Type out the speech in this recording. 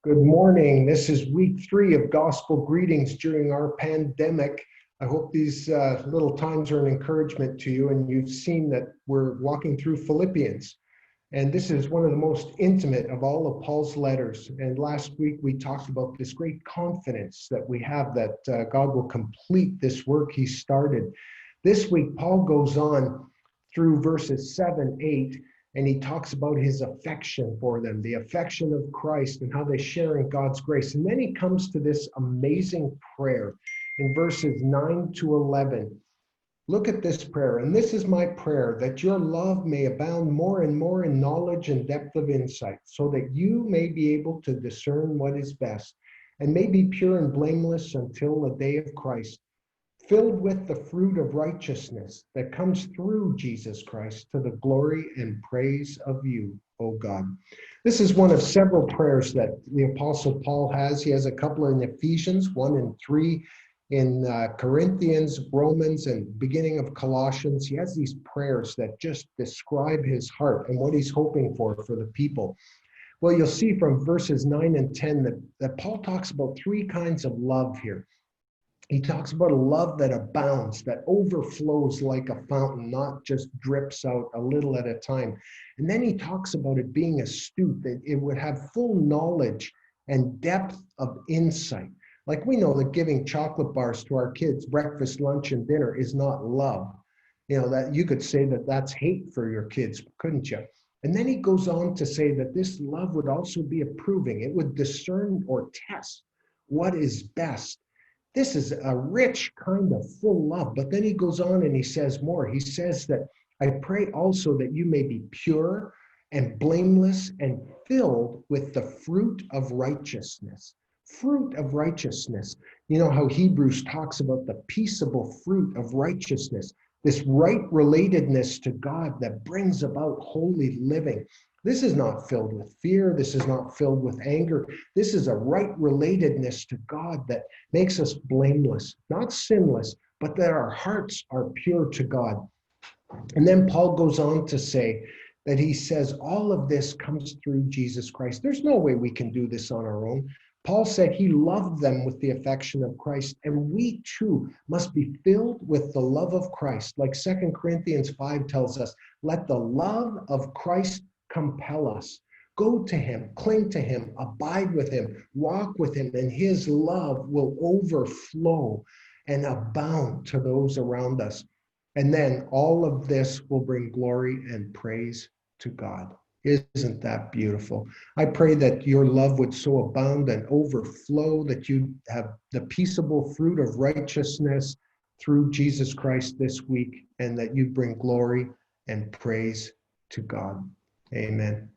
Good morning. This is week 3 of gospel greetings during our pandemic. I hope these little times are an encouragement to you, and you've seen that we're walking through Philippians. And this is one of the most intimate of all of Paul's letters. And last week we talked about this great confidence that we have that God will complete this work he started. This week, Paul goes on through verses 7, 8, and he talks about his affection for them, the affection of Christ, and how they share in God's grace. And then he comes to this amazing prayer in verses 9 to 11. Look at this prayer. And this is my prayer, that your love may abound more and more in knowledge and depth of insight, so that you may be able to discern what is best, and may be pure and blameless until the day of Christ, filled with the fruit of righteousness that comes through Jesus Christ, to the glory and praise of you, O God. This is one of several prayers that the Apostle Paul has. He has a couple in Ephesians, 1 and 3, in Corinthians, Romans, and beginning of Colossians. He has these prayers that just describe his heart and what he's hoping for the people. Well, you'll see from verses 9 and 10 that Paul talks about 3 kinds of love here. He talks about a love that abounds, that overflows like a fountain, not just drips out a little at a time. And then he talks about it being astute, that it would have full knowledge and depth of insight. Like we know that giving chocolate bars to our kids, breakfast, lunch, and dinner is not love. You know, that you could say that that's hate for your kids, couldn't you? And then he goes on to say that this love would also be approving. It would discern or test what is best. This is a rich kind of full love. But then he goes on and he says more. He says that I pray also that you may be pure and blameless and filled with the fruit of righteousness. Fruit of righteousness. You know how Hebrews talks about the peaceable fruit of righteousness, this right relatedness to God that brings about holy living. This is not filled with fear. This is not filled with anger. This is a right relatedness to God that makes us blameless, not sinless, but that our hearts are pure to God. And then Paul goes on to say that he says all of this comes through Jesus Christ. There's no way we can do this on our own. Paul said he loved them with the affection of Christ, and we too must be filled with the love of Christ. Like 2 Corinthians 5 tells us, let the love of Christ compel us. Go to him, cling to him, abide with him, walk with him, and his love will overflow and abound to those around us. And then all of this will bring glory and praise to God. Isn't that beautiful? I pray that your love would so abound and overflow that you have the peaceable fruit of righteousness through Jesus Christ this week, and that you bring glory and praise to God. Amen.